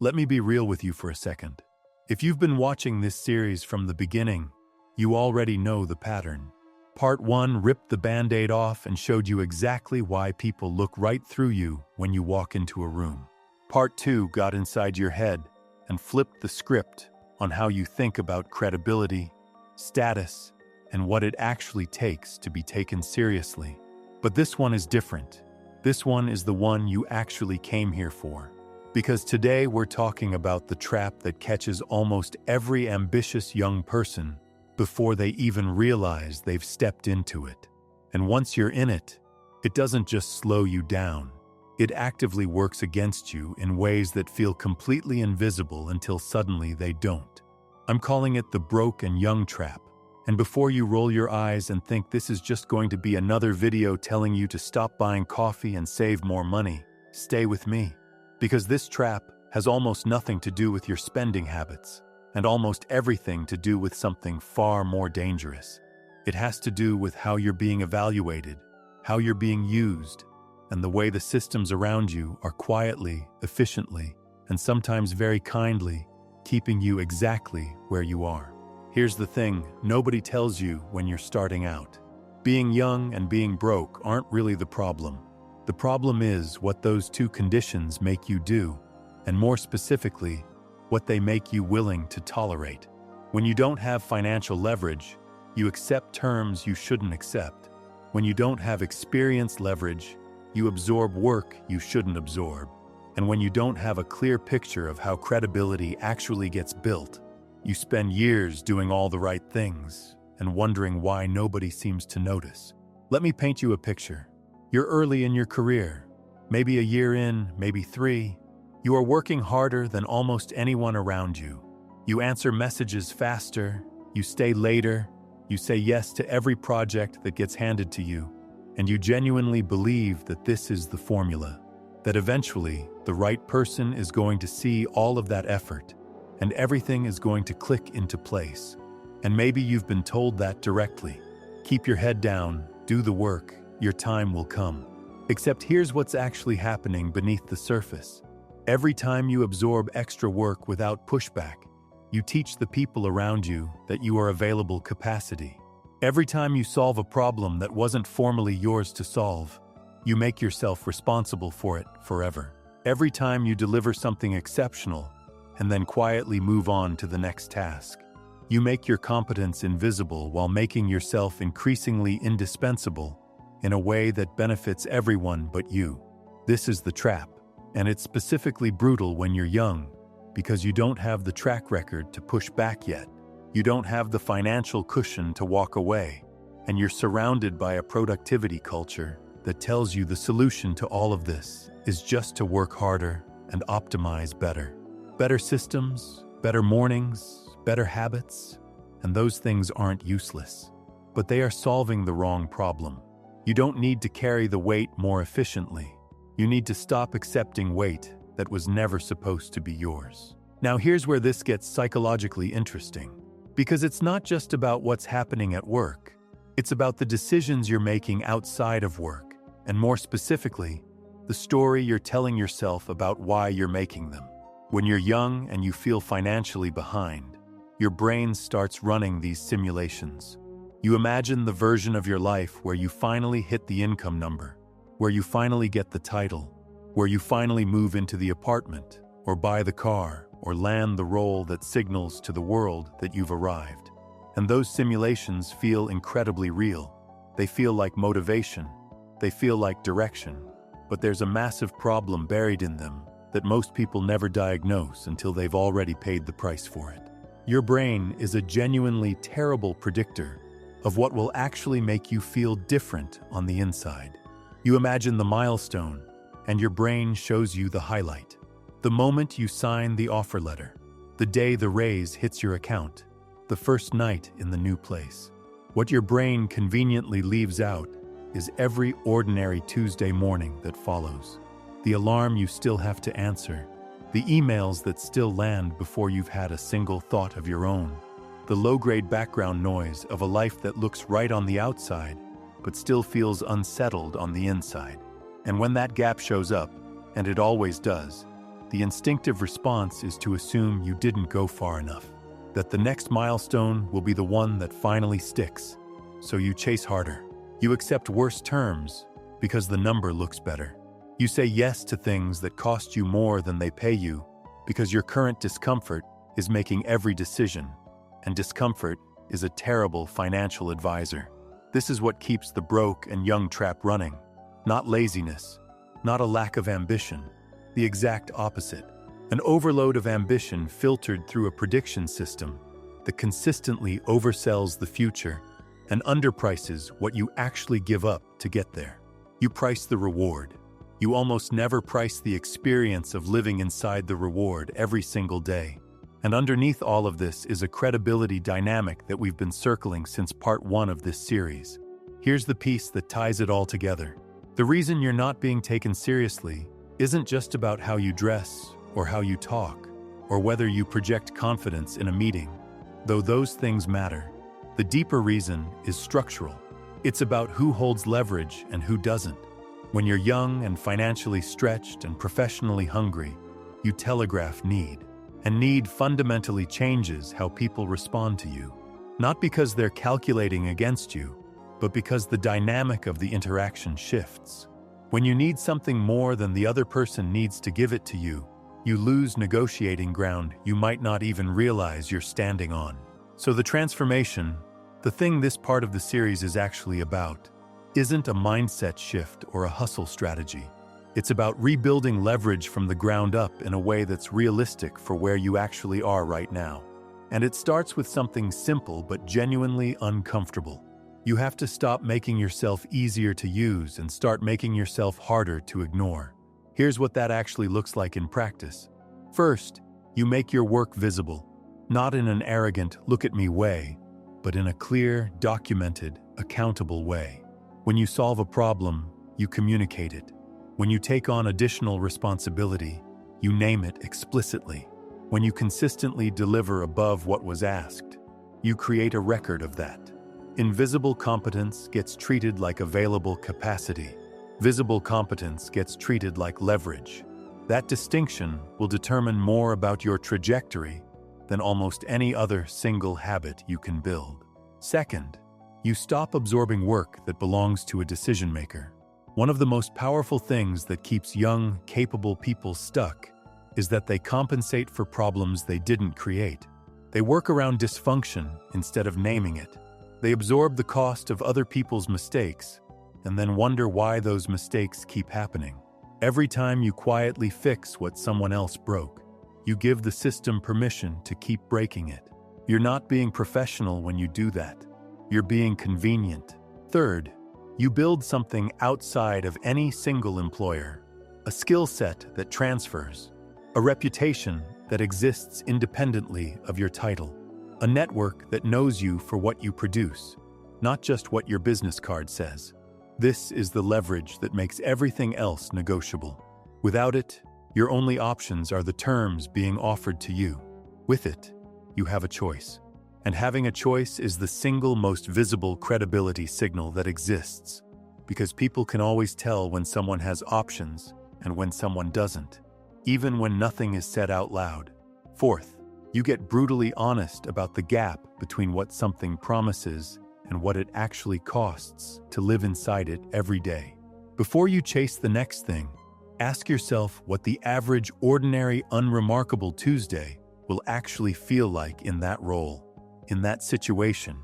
Let me be real with you for a second. If you've been watching this series from the beginning, you already know the pattern. Part 1 ripped the band-aid off and showed you exactly why people look right through you when you walk into a room. Part 2 got inside your head and flipped the script on how you think about credibility, status, and what it actually takes to be taken seriously. But this one is different. This one is the one you actually came here for. Because today we're talking about the trap that catches almost every ambitious young person before they even realize they've stepped into it. And once you're in it, it doesn't just slow you down. It actively works against you in ways that feel completely invisible until suddenly they don't. I'm calling it the broke and young trap. And before you roll your eyes and think this is just going to be another video telling you to stop buying coffee and save more money, stay with me. Because this trap has almost nothing to do with your spending habits, and almost everything to do with something far more dangerous. It has to do with how you're being evaluated, how you're being used, and the way the systems around you are quietly, efficiently, and sometimes very kindly keeping you exactly where you are. Here's the thing, nobody tells you when you're starting out. Being young and being broke aren't really the problem. The problem is what those two conditions make you do, and more specifically, what they make you willing to tolerate. When you don't have financial leverage, you accept terms you shouldn't accept. When you don't have experience leverage, you absorb work you shouldn't absorb. And when you don't have a clear picture of how credibility actually gets built, you spend years doing all the right things and wondering why nobody seems to notice. Let me paint you a picture. You're early in your career, maybe a year in, maybe 3. You are working harder than almost anyone around you. You answer messages faster, you stay later, you say yes to every project that gets handed to you, and you genuinely believe that this is the formula, that eventually the right person is going to see all of that effort, and everything is going to click into place. And maybe you've been told that directly. Keep your head down, do the work, your time will come. Except here's what's actually happening beneath the surface. Every time you absorb extra work without pushback, you teach the people around you that you are available capacity. Every time you solve a problem that wasn't formally yours to solve, you make yourself responsible for it forever. Every time you deliver something exceptional, and then quietly move on to the next task, you make your competence invisible while making yourself increasingly indispensable in a way that benefits everyone but you. This is the trap, and it's specifically brutal when you're young because you don't have the track record to push back yet. You don't have the financial cushion to walk away, and you're surrounded by a productivity culture that tells you the solution to all of this is just to work harder and optimize better. Better systems, better mornings, better habits, and those things aren't useless, but they are solving the wrong problem. You don't need to carry the weight more efficiently. You need to stop accepting weight that was never supposed to be yours. Now here's where this gets psychologically interesting, because it's not just about what's happening at work. It's about the decisions you're making outside of work, and more specifically, the story you're telling yourself about why you're making them. When you're young and you feel financially behind, your brain starts running these simulations. You imagine the version of your life where you finally hit the income number, where you finally get the title, where you finally move into the apartment, or buy the car, or land the role that signals to the world that you've arrived. And those simulations feel incredibly real. They feel like motivation. They feel like direction. But there's a massive problem buried in them that most people never diagnose until they've already paid the price for it. Your brain is a genuinely terrible predictor of what will actually make you feel different on the inside. You imagine the milestone, and your brain shows you the highlight. The moment you sign the offer letter, the day the raise hits your account, the first night in the new place. What your brain conveniently leaves out is every ordinary Tuesday morning that follows. The alarm you still have to answer, the emails that still land before you've had a single thought of your own, the low-grade background noise of a life that looks right on the outside, but still feels unsettled on the inside. And when that gap shows up, and it always does, the instinctive response is to assume you didn't go far enough, that the next milestone will be the one that finally sticks. So you chase harder. You accept worse terms because the number looks better. You say yes to things that cost you more than they pay you because your current discomfort is making every decision, and discomfort is a terrible financial advisor. This is what keeps the broke and young trap running. Not laziness, not a lack of ambition, the exact opposite. An overload of ambition filtered through a prediction system that consistently oversells the future and underprices what you actually give up to get there. You price the reward. You almost never price the experience of living inside the reward every single day. And underneath all of this is a credibility dynamic that we've been circling since part 1 of this series. Here's the piece that ties it all together. The reason you're not being taken seriously isn't just about how you dress or how you talk or whether you project confidence in a meeting. Though those things matter, the deeper reason is structural. It's about who holds leverage and who doesn't. When you're young and financially stretched and professionally hungry, you telegraph need. And need fundamentally changes how people respond to you. Not because they're calculating against you, but because the dynamic of the interaction shifts. When you need something more than the other person needs to give it to you, you lose negotiating ground you might not even realize you're standing on. So the transformation, the thing this part of the series is actually about, isn't a mindset shift or a hustle strategy. It's about rebuilding leverage from the ground up in a way that's realistic for where you actually are right now. And it starts with something simple but genuinely uncomfortable. You have to stop making yourself easier to use and start making yourself harder to ignore. Here's what that actually looks like in practice. First, you make your work visible, not in an arrogant, look-at-me way, but in a clear, documented, accountable way. When you solve a problem, you communicate it. When you take on additional responsibility, you name it explicitly. When you consistently deliver above what was asked, you create a record of that. Invisible competence gets treated like available capacity. Visible competence gets treated like leverage. That distinction will determine more about your trajectory than almost any other single habit you can build. Second, you stop absorbing work that belongs to a decision maker. One of the most powerful things that keeps young, capable people stuck is that they compensate for problems they didn't create. They work around dysfunction instead of naming it. They absorb the cost of other people's mistakes and then wonder why those mistakes keep happening. Every time you quietly fix what someone else broke, you give the system permission to keep breaking it. You're not being professional when you do that. You're being convenient. Third, you build something outside of any single employer, a skill set that transfers, a reputation that exists independently of your title, a network that knows you for what you produce, not just what your business card says. This is the leverage that makes everything else negotiable. Without it, your only options are the terms being offered to you. With it, you have a choice. And having a choice is the single most visible credibility signal that exists, because people can always tell when someone has options and when someone doesn't, even when nothing is said out loud. Fourth, you get brutally honest about the gap between what something promises and what it actually costs to live inside it every day. Before you chase the next thing, ask yourself what the average, ordinary, unremarkable Tuesday will actually feel like in that role. In that situation,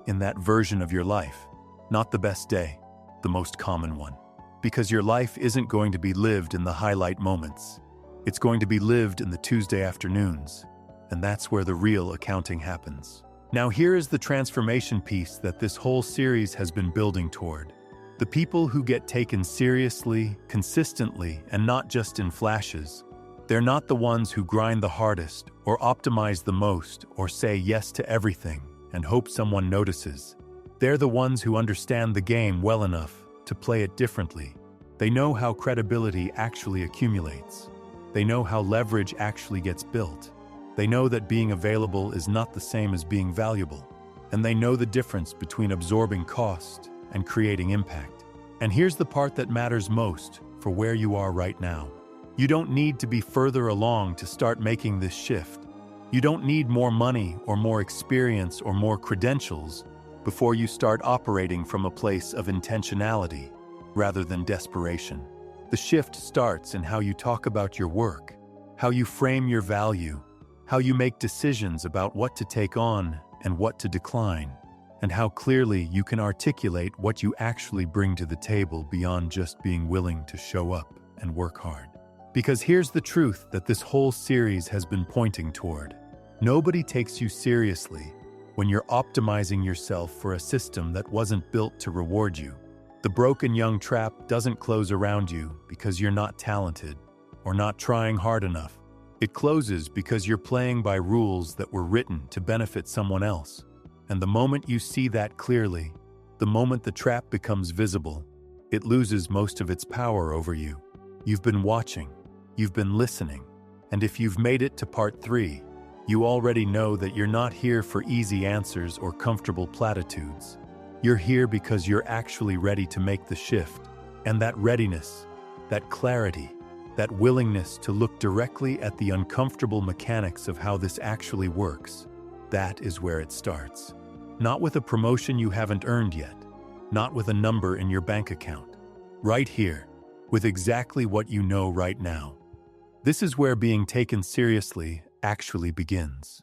in that version of your life. Not the best day, the most common one. Because your life isn't going to be lived in the highlight moments. It's going to be lived in the Tuesday afternoons, and that's where the real accounting happens. Now here is the transformation piece that this whole series has been building toward. The people who get taken seriously, consistently, and not just in flashes. They're not the ones who grind the hardest or optimize the most or say yes to everything and hope someone notices. They're the ones who understand the game well enough to play it differently. They know how credibility actually accumulates. They know how leverage actually gets built. They know that being available is not the same as being valuable. And they know the difference between absorbing cost and creating impact. And here's the part that matters most for where you are right now. You don't need to be further along to start making this shift. You don't need more money or more experience or more credentials before you start operating from a place of intentionality rather than desperation. The shift starts in how you talk about your work, how you frame your value, how you make decisions about what to take on and what to decline, and how clearly you can articulate what you actually bring to the table beyond just being willing to show up and work hard. Because here's the truth that this whole series has been pointing toward. Nobody takes you seriously when you're optimizing yourself for a system that wasn't built to reward you. The broken young trap doesn't close around you because you're not talented or not trying hard enough. It closes because you're playing by rules that were written to benefit someone else. And the moment you see that clearly, the moment the trap becomes visible, it loses most of its power over you. You've been watching, you've been listening, and if you've made it to part 3, you already know that you're not here for easy answers or comfortable platitudes. You're here because you're actually ready to make the shift. And that readiness, that clarity, that willingness to look directly at the uncomfortable mechanics of how this actually works, that is where it starts. Not with a promotion you haven't earned yet, not with a number in your bank account. Right here, with exactly what you know right now. This is where being taken seriously actually begins.